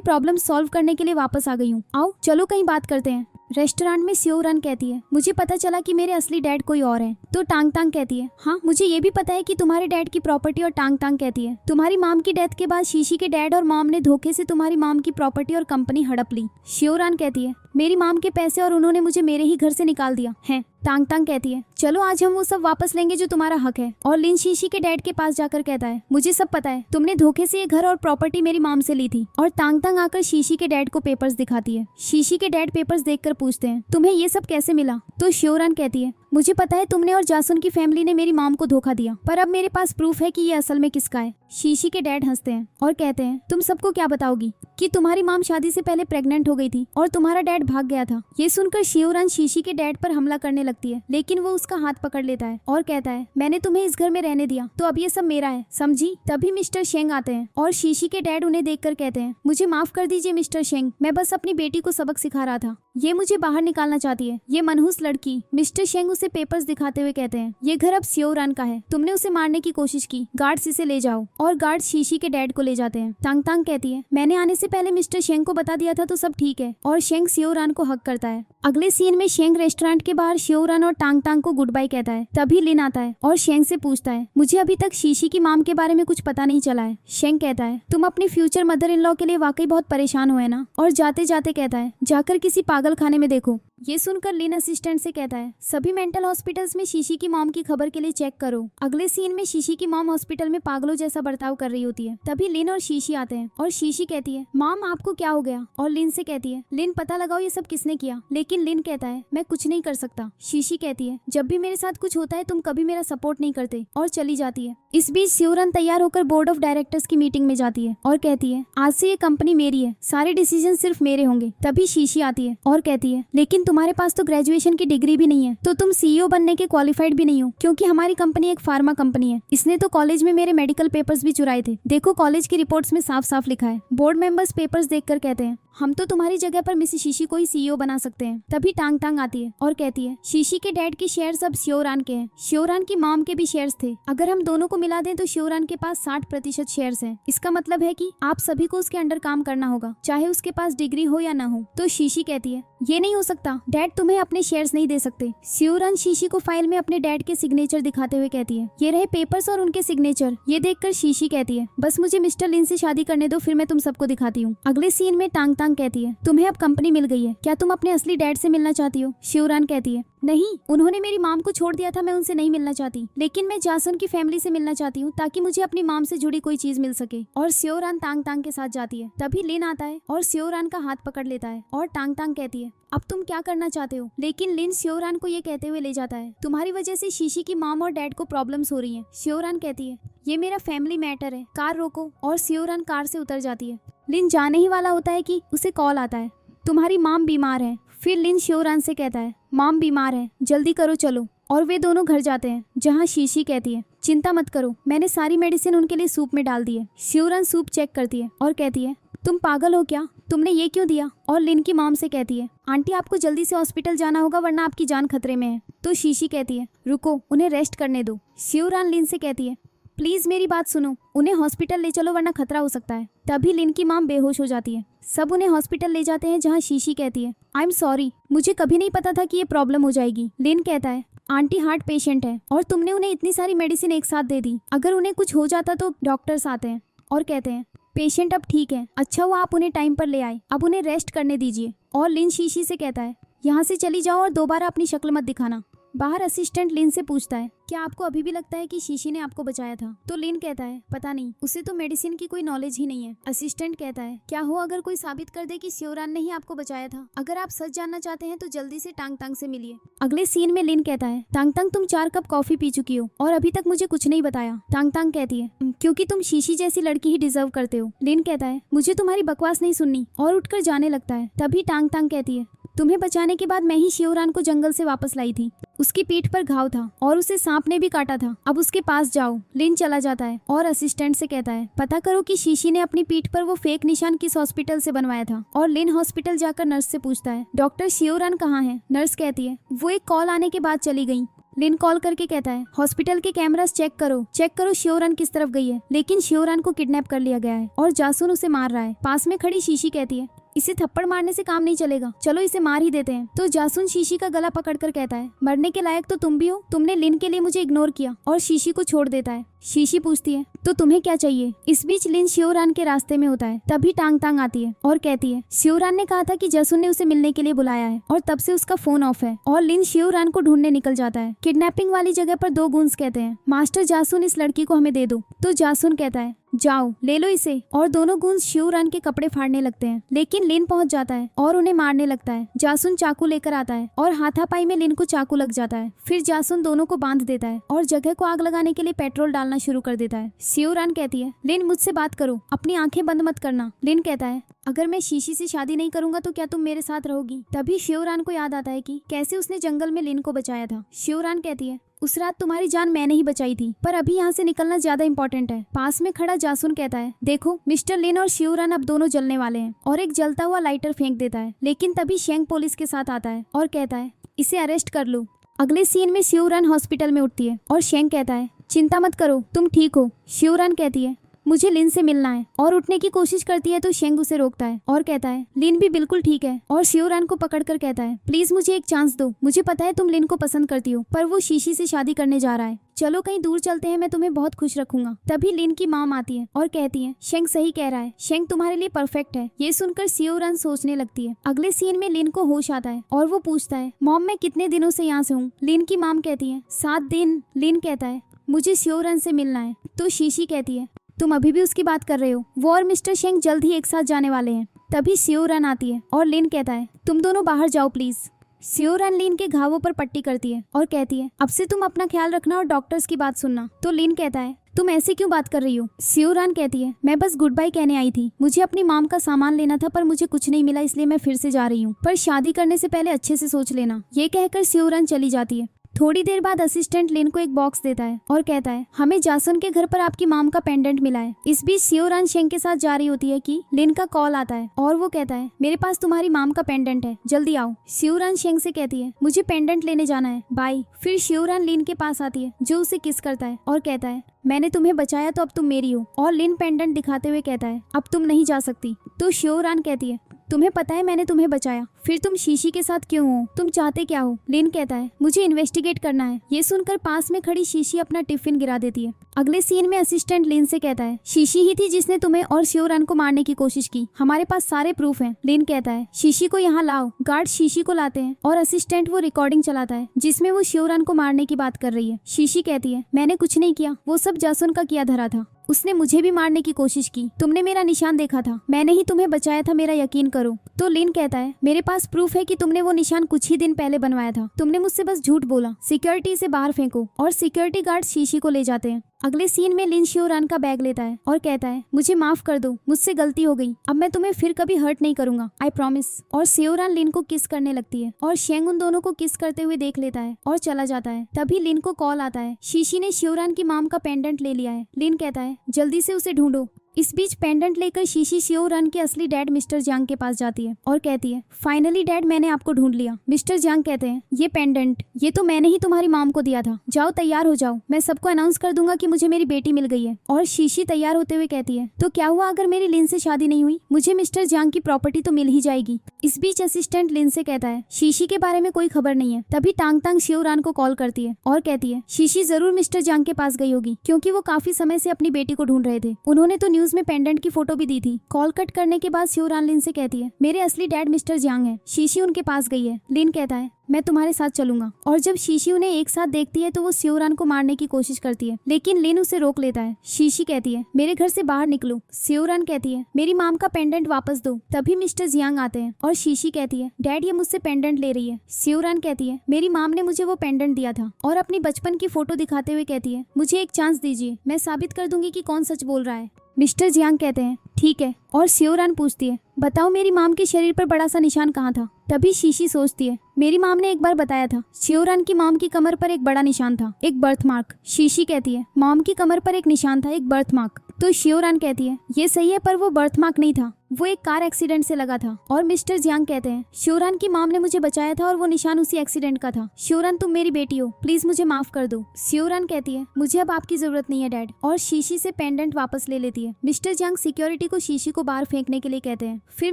प्रॉब्लम सॉल्व करने के लिए वापस आ गई हूँ, आओ चलो कहीं बात करते हैं। रेस्टोरेंट में शियोरान कहती है, मुझे पता चला कि मेरे असली डैड कोई और है। तो टांग टांग कहती है, हाँ मुझे ये भी पता है कि तुम्हारे डैड की प्रॉपर्टी। और टांग टांग कहती है, तुम्हारी मॉम की डेथ के बाद शीशी के डैड और मॉम ने धोखे से तुम्हारी मॉम की प्रॉपर्टी और कंपनी हड़प ली। शियोरान कहती है, मेरी मॉम के पैसे और उन्होंने मुझे मेरे ही घर से निकाल दिया है। टांग टांग कहती है, चलो आज हम वो सब वापस लेंगे जो तुम्हारा हक है। और लिन शीशी के डैड के पास जाकर कहता है, मुझे सब पता है, तुमने धोखे से ये घर और प्रॉपर्टी मेरी मॉम से ली थी। और टांग टांग आकर शीशी के डैड को पेपर्स दिखाती है। शीशी के डैड पेपर्स देखकर पूछते हैं, तुम्हें ये सब कैसे मिला? तो शियोरान कहती है, मुझे पता है तुमने और जासुन की फैमिली ने मेरी मॉम को धोखा दिया, पर अब मेरे पास प्रूफ है कि ये असल में किसका है। शीशी के डैड हंसते हैं और कहते हैं, तुम सबको क्या बताओगी कि तुम्हारी मॉम शादी से पहले प्रेग्नेंट हो गई थी और तुम्हारा डैड भाग गया था। ये सुनकर शियोरान शीशी के डैड पर हमला करने लगती है, लेकिन वो उसका हाथ पकड़ लेता है और कहता है, मैंने तुम्हें इस घर में रहने दिया तो अब ये सब मेरा है, समझी? तभी मिस्टर शेंग आते हैं और शीशी के डैड उन्हें देखकर कहते हैं, मुझे माफ कर दीजिए मिस्टर शेंग, मैं बस अपनी बेटी को सबक सिखा रहा था। ये मुझे बाहर निकालना चाहती है, ये मनहूस लड़की। मिस्टर शेंग उसे पेपर्स दिखाते हुए कहते हैं, ये घर अब शियोरान का है, तुमने उसे मारने की कोशिश की, गार्ड्स इसे ले जाओ। और गार्ड शीशी के डैड को ले जाते हैं। टांग टांग कहती है, मैंने आने से पहले मिस्टर शेंग को बता दिया था तो सब ठीक है। और शेंग शियोरान को हक करता है। अगले सीन में शेंग रेस्टोरेंट के बाहर शियोरान और टांग टांग को गुड बाय कहता है। तभी लिन आता है और शेंग से पूछता है, मुझे अभी तक शीशी की मॉम के बारे में कुछ पता नहीं चला है। शेंग कहता है, तुम अपनी फ्यूचर मदर इन लॉ के लिए वाकई बहुत परेशान हुए ना? और जाते जाते कहता है, जाकर किसी पागल खाने में देखो। ये सुनकर लिन असिस्टेंट से कहता है, सभी मेंटल हॉस्पिटल्स में शीशी की मॉम की खबर के लिए चेक करो। अगले सीन में शीशी की मॉम हॉस्पिटल में पागलों जैसा बर्ताव कर रही होती है। तभी लिन और शीशी आते हैं और शीशी कहती है, मॉम आपको क्या हो गया? और लिन से कहती है, लिन पता लगाओ ये सब किसने किया। लेकिन लिन कहता है, मैं कुछ नहीं कर सकता। शीशी कहती है, जब भी मेरे साथ कुछ होता है तुम कभी मेरा सपोर्ट नहीं करते, और चली जाती है। इस बीच शियोरान तैयार होकर बोर्ड ऑफ डायरेक्टर्स की मीटिंग में जाती है और कहती है, आज से ये कंपनी मेरी है, सारे डिसीजन सिर्फ मेरे होंगे। तभी शीशी आती है और कहती है, लेकिन तुम्हारे पास तो ग्रेजुएशन की डिग्री भी नहीं है, तो तुम सीईओ बनने के क्वालिफाइड भी नहीं हो, क्योंकि हमारी कंपनी एक फार्मा कंपनी है। इसने तो कॉलेज में मेरे मेडिकल पेपर्स भी चुराए थे, देखो कॉलेज की रिपोर्ट्स में साफ साफ लिखा है। बोर्ड मेंबर्स पेपर्स देखकर कहते हैं, हम तो तुम्हारी जगह पर मिस शीशी को ही सीईओ बना सकते हैं। तभी टांग टांग आती है और कहती है, शीशी के डैड के शेयर्स अब शियोरान के हैं, शियोरान की मॉम के भी शेयर्स थे। अगर हम दोनों को मिला दें तो शियोरान के पास 60% शेयर्स हैं। इसका मतलब है कि आप सभी को उसके अंडर काम करना होगा, चाहे उसके पास डिग्री हो या ना हो। तो शीशी कहती है, ये नहीं हो सकता, डैड तुम्हें अपने शेयर्स नहीं दे सकते। शियोरान शीशी को फाइल में अपने डैड के सिग्नेचर दिखाते हुए कहती है, ये रहे पेपर्स और उनके सिग्नेचर। ये देखकर शीशी कहती है, बस मुझे मिस्टर लिन से शादी करने दो, फिर मैं तुम सबको दिखाती हूँ। अगले सीन में टांग टांग कहती है, तुम्हें अब कंपनी मिल गई है, क्या तुम अपने असली डैड से मिलना चाहती हो? शियोरान कहती है, नहीं, उन्होंने मेरी मॉम को छोड़ दिया था, मैं उनसे नहीं मिलना चाहती, लेकिन मैं जासन की फैमिली से मिलना चाहती हूँ ताकि मुझे अपनी मॉम से जुड़ी कोई चीज मिल सके। और शियोरान टांग टांग के साथ जाती है। तभी लिन आता है और शियोरान का हाथ पकड़ लेता है और टांग टांग कहती है, अब तुम क्या करना चाहते हो? लेकिन लिन शियोरान को ये कहते हुए ले जाता है, तुम्हारी वजह से शीशी की मॉम और डैड को प्रॉब्लम्स हो रही हैं। शियोरान कहती है, ये मेरा फैमिली मैटर है, कार रोको। और शियोरान कार से उतर जाती है। लिन जाने ही वाला होता है कि उसे कॉल आता है, तुम्हारी मॉम बीमार है। फिर लिन शियोरान से कहता है, मॉम बीमार है, जल्दी करो चलो। और वे दोनों घर जाते हैं, जहाँ शीशी कहती है, चिंता मत करो, मैंने सारी मेडिसिन उनके लिए सूप में डाल दी है। शियोरान सूप चेक करती है और कहती है, तुम पागल हो क्या, तुमने ये क्यों दिया? और लिन की मॉम से कहती है, आंटी आपको जल्दी से हॉस्पिटल जाना होगा वरना आपकी जान खतरे में है। तो शीशी कहती है, रुको, उन्हें रेस्ट करने दो। शियोरान लिन से कहती है, प्लीज मेरी बात सुनो, उन्हें हॉस्पिटल ले चलो वरना खतरा हो सकता है। तभी लिन की मॉम बेहोश हो जाती है। सब उन्हें हॉस्पिटल ले जाते हैं, जहाँ शीशी कहती है, आई एम सॉरी, मुझे कभी नहीं पता था कि ये प्रॉब्लम हो जाएगी। लिन कहता है, आंटी हार्ट पेशेंट है और तुमने उन्हें इतनी सारी मेडिसिन एक साथ दे दी, अगर उन्हें कुछ हो जाता तो डॉक्टर्स आते हैं और कहते हैं, पेशेंट अब ठीक है, अच्छा हुआ आप उन्हें टाइम पर ले आए, अब उन्हें रेस्ट करने दीजिए। और लिन शीशी से कहता है, यहाँ से चली जाओ और दोबारा अपनी शक्ल मत दिखाना। बाहर असिस्टेंट लिन से पूछता है, क्या आपको अभी भी लगता है कि शीशी ने आपको बचाया था? तो लिन कहता है, पता नहीं, उसे तो मेडिसिन की कोई नॉलेज ही नहीं है। असिस्टेंट कहता है, क्या हो अगर कोई साबित कर दे कि शिवरान ने ही आपको बचाया था? अगर आप सच जानना चाहते हैं तो जल्दी से टांग तांग से मिलिए। अगले सीन में लिन कहता है, टांग तांग तुम 4 कप कॉफी पी चुकी हो और अभी तक मुझे कुछ नहीं बताया। टांग तांग कहती है, क्योंकि तुम शीशी जैसी लड़की ही डिजर्व करते हो। लिन कहता है, मुझे तुम्हारी बकवास नहीं सुननी, और उठकर जाने लगता है। तभी टांग तांग कहती है, तुम्हें बचाने के बाद मैं ही शिवरान को जंगल से वापस लाई थी। उसकी पीठ पर घाव था और उसे सांप ने भी काटा था। अब उसके पास जाओ। लिन चला जाता है और असिस्टेंट से कहता है, पता करो कि शीशी ने अपनी पीठ पर वो फेक निशान किस हॉस्पिटल से बनवाया था। और लिन हॉस्पिटल जाकर नर्स से पूछता है, डॉक्टर शिवरान कहाँ है? नर्स कहती है, वो एक कॉल आने के बाद चली गई। लिन कॉल करके कहता है, हॉस्पिटल के कैमरास चेक करो शिवरान किस तरफ गई है। लेकिन शिवरान को किडनैप कर लिया गया है और जासून उसे मार रहा है। पास में खड़ी शीशी कहती है, इसे थप्पड़ मारने से काम नहीं चलेगा, चलो इसे मार ही देते हैं। तो जासून शीशी का गला पकड़कर कहता है, मरने के लायक तो तुम भी हो, तुमने लिन के लिए मुझे इग्नोर किया। और शीशी को छोड़ देता है। शीशी पूछती है, तो तुम्हें क्या चाहिए? इस बीच लिन शिवरान के रास्ते में होता है। तभी टांग तांग आती है और कहती है, शिवरान ने कहा था कि जासून ने उसे मिलने के लिए बुलाया है और तब से उसका फोन ऑफ है। और लिन शिवरान को ढूंढने निकल जाता है। किडनैपिंग वाली जगह पर 2 गुंस कहते हैं, मास्टर जासून इस लड़की को हमें दे दो। तो जासून कहता है, जाओ ले लो इसे। और दोनों गुंस शिवरान के कपड़े फाड़ने लगते हैं। लेकिन लिन पहुंच जाता है और उन्हें मारने लगता है। जासून चाकू लेकर आता है और हाथापाई में लिन को चाकू लग जाता है। फिर जासून दोनों को बांध देता है और जगह को आग लगाने के लिए पेट्रोल डालना शुरू कर देता है। शिवरान कहती है, लिन मुझसे बात करो, अपनी आंखें बंद मत करना। लिन कहता है, अगर मैं शीशी से शादी नहीं करूंगा तो क्या तुम मेरे साथ रहोगी? तभी शिवरान को याद आता है कि कैसे उसने जंगल में लिन को बचाया था। शिवरान कहती है, उस रात तुम्हारी जान मैंने ही बचाई थी, पर अभी यहाँ से निकलना ज्यादा इम्पोर्टेंट है। पास में खड़ा जासून कहता है, देखो मिस्टर लिन और शिवरान अब दोनों जलने वाले हैं। और एक जलता हुआ लाइटर फेंक देता है। लेकिन तभी शेंग पुलिस के साथ आता है और कहता है, इसे अरेस्ट कर लो। अगले सीन में शिवरान हॉस्पिटल में उठती है और शेंग कहता है, चिंता मत करो, तुम ठीक हो। शिवरान कहती है, मुझे लिन से मिलना है। और उठने की कोशिश करती है तो शेंग उसे रोकता है और कहता है, लिन भी बिल्कुल ठीक है। और शिवरान को पकड़कर कहता है, प्लीज मुझे एक चांस दो, मुझे पता है तुम लिन को पसंद करती हो, पर वो शीशी से शादी करने जा रहा है। चलो कहीं दूर चलते हैं, मैं तुम्हें बहुत खुश रखूंगा। तभी लिन की माम आती है और कहती है, शेंग सही कह रहा है, शेंग तुम्हारे लिए परफेक्ट है। ये सुनकर शिवरान सोचने लगती है। अगले सीन में लिन को होश आता है और वो पूछता है, मॉम मैं कितने दिनों से यहाँ से हूँ? लिन की माम कहती है, 7 दिन। लिन कहता है, मुझे शिवरान से मिलना है। तो शीशी कहती है, तुम अभी भी उसकी बात कर रहे हो? वो और मिस्टर शेंग जल्द ही एक साथ जाने वाले हैं। तभी शिवरान आती है और लिन कहता है, तुम दोनों बाहर जाओ प्लीज। शिवरान लिन के घावों पर पट्टी करती है और कहती है, अब से तुम अपना ख्याल रखना और डॉक्टर्स की बात सुनना। तो लिन कहता है, तुम ऐसे क्यों बात कर रही हो? शिवरान कहती है, मैं बस गुड बाय कहने आई थी, मुझे अपनी माम का सामान लेना था पर मुझे कुछ नहीं मिला, इसलिए मैं फिर से जा रही हूँ, पर शादी करने से पहले अच्छे से सोच लेना। ये कहकर शिवरान चली जाती है। थोड़ी देर बाद असिस्टेंट लिन को एक बॉक्स देता है और कहता है, हमें जासून के घर पर आपकी माम का पेंडेंट मिला है। इस बीच शिवरान शेंग के साथ जा रही होती है कि लिन का कॉल आता है और वो कहता है, मेरे पास तुम्हारी माम का पेंडेंट है, जल्दी आओ। शिवरान शेंग से कहती है, मुझे पेंडेंट लेने जाना है, बाय। फिर शिवरान लिन के पास आती है जो उसे किस करता है और कहता है, मैंने तुम्हें बचाया तो अब तुम मेरी हो। और लिन पेंडेंट दिखाते हुए कहता है, अब तुम नहीं जा सकती। तो शिवरान कहती है, तुम्हें पता है मैंने तुम्हें बचाया, फिर तुम शीशी के साथ क्यों हो? तुम चाहते क्या हो? लिन कहता है, मुझे इन्वेस्टिगेट करना है। ये सुनकर पास में खड़ी शीशी अपना टिफिन गिरा देती है। अगले सीन में असिस्टेंट लिन से कहता है, शीशी ही थी जिसने तुम्हें और शिवरान को मारने की कोशिश की, हमारे पास सारे प्रूफ हैं। लिन कहता है, शीशी को यहाँ लाओ। गार्ड शीशी को लाते हैं और असिस्टेंट वो रिकॉर्डिंग चलाता है जिसमें वो शिवरान को मारने की बात कर रही है। शीशी कहती है, मैंने कुछ नहीं किया, वो सब जासून का किया धरा था, उसने मुझे भी मारने की कोशिश की, तुमने मेरा निशान देखा था, मैंने ही तुम्हें बचाया था, मेरा यकीन करो। तो लिन कहता है, मेरे पास प्रूफ है कि तुमने वो निशान कुछ ही दिन पहले बनवाया था, तुमने मुझसे बस झूठ बोला। सिक्योरिटी से बाहर फेंको। और सिक्योरिटी गार्ड शीशी को ले जाते हैं। अगले सीन में लिन शिवरान का बैग लेता है और कहता है, मुझे माफ कर दो, मुझसे गलती हो गई, अब मैं तुम्हें फिर कभी हर्ट नहीं करूंगा, आई प्रॉमिस। और शिवरान लिन को किस करने लगती है और शेंग उन दोनों को किस करते हुए देख लेता है और चला जाता है। तभी लिन को कॉल आता है, शीशी ने शिवरान की माम का पेंडेंट ले लिया है। लिन कहता है, जल्दी से उसे ढूंढो। इस बीच पेंडेंट लेकर शीशी शिवरान के असली डैड मिस्टर जियांग के पास जाती है और कहती है, फाइनली डैड मैंने आपको ढूंढ लिया। मिस्टर जियांग कहते हैं, ये पेंडेंट, ये तो मैंने ही तुम्हारी माम को दिया था, जाओ तैयार हो जाओ, मैं सबको अनाउंस कर दूंगा कि मुझे मेरी बेटी मिल गई है। और शीशी तैयार होते हुए कहती है, तो क्या हुआ अगर मेरी लिन से शादी नहीं हुई? मुझे मिस्टर जियांग की प्रॉपर्टी तो मिल ही जाएगी। इस बीच असिस्टेंट लिन से कहता है, शीशी के बारे में कोई खबर नहीं है। तभी टांग तांग शिवरान को कॉल करती है और कहती है, शीशी जरूर मिस्टर जियांग के पास गई होगी, क्योंकि वो काफी समय से अपनी बेटी को ढूंढ रहे थे, उन्होंने तो न्यूज में पेंडेंट की फोटो भी दी थी। कॉल कट करने के बाद शिवरान लिन से कहती है मेरे असली डैड मिस्टर जियांग है। शीशी उनके पास गई है। लिन कहता है मैं तुम्हारे साथ चलूंगा। और जब शीशी उन्हें एक साथ देखती है तो वो शिवरान को मारने की कोशिश करती है, लेकिन लिन उसे रोक लेता है। शीशी कहती है मेरे घर से बाहर निकलो। शिवरान कहती है मेरी माम का पेंडेंट वापस दो। तभी मिस्टर जियांग आते हैं और शीशी कहती है डैड ये मुझसे पेंडेंट ले रही है। शिवरान कहती है मेरी माम ने मुझे वो पेंडेंट दिया था, और अपनी बचपन की फोटो दिखाते हुए कहती है मुझे एक चांस दीजिए, मैं साबित कर दूंगी कि कौन सच बोल रहा है। मिस्टर जियांग कहते हैं ठीक है, और शिवरान पूछती है बताओ मेरी माम के शरीर पर बड़ा सा निशान कहाँ था। तभी शीशी सोचती है मेरी माम ने एक बार बताया था। शिवरान की माम की कमर पर एक बड़ा निशान था, एक बर्थ मार्क। शीशी कहती है माम की कमर पर एक निशान था, एक बर्थ मार्क। तो शिवरान कहती है ये सही है, पर वो बर्थ मार्क नहीं था, वो एक कार एक्सीडेंट से लगा था। और मिस्टर जियांग कहते हैं शिवरान की माम ने मुझे बचाया था और वो निशान उसी एक्सीडेंट का था। शिवरान तुम मेरी बेटी हो, प्लीज मुझे माफ कर दो। शिवरान कहती है मुझे अब आपकी जरूरत नहीं है डैड, और शीशी से पेंडेंट वापस ले लेती है। मिस्टर जियांग सिक्योरिटी को शीशी को बाहर फेंकने के लिए कहते हैं। फिर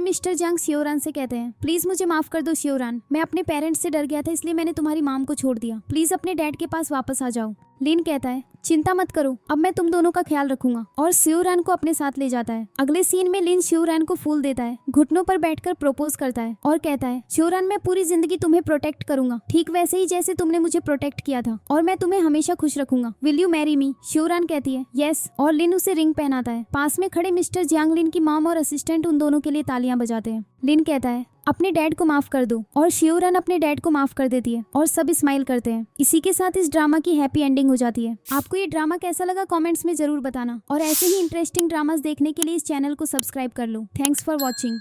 मिस्टर जियांग शिवरान से कहते हैं प्लीज मुझे माफ कर दो शिवरान, मैं अपने पेरेंट्स से डर गया था, इसलिए मैंने तुम्हारी माम को छोड़ दिया। प्लीज अपने डैड के पास वापस आ जाओ। लिन कहता है चिंता मत करो, अब मैं तुम दोनों का ख्याल रखूंगा, और शिवरान को अपने साथ ले जाता है। अगले सीन में लिन शिवरान को फूल देता है, घुटनों पर बैठकर प्रपोज करता है और कहता है शिवरान मैं पूरी जिंदगी तुम्हें प्रोटेक्ट करूंगा, ठीक वैसे ही जैसे तुमने मुझे प्रोटेक्ट किया था, और मैं तुम्हें हमेशा खुश रखूंगा। Will you marry me? Shivran कहती है यस, और लिन उसे रिंग पहनाता है। पास में खड़े मिस्टर जियांग लिन की मॉम और असिस्टेंट उन दोनों के लिए तालियां बजाते हैं। लिन कहता है अपने डैड को माफ कर दो, और शिवरान अपने डैड को माफ कर देती है और सब स्माइल करते हैं। इसी के साथ इस ड्रामा की हैप्पी एंडिंग हो जाती है। आपको ये ड्रामा कैसा लगा कमेंट्स में जरूर बताना, और ऐसे ही इंटरेस्टिंग ड्रामास देखने के लिए इस चैनल को सब्सक्राइब कर लो। Thanks for watching.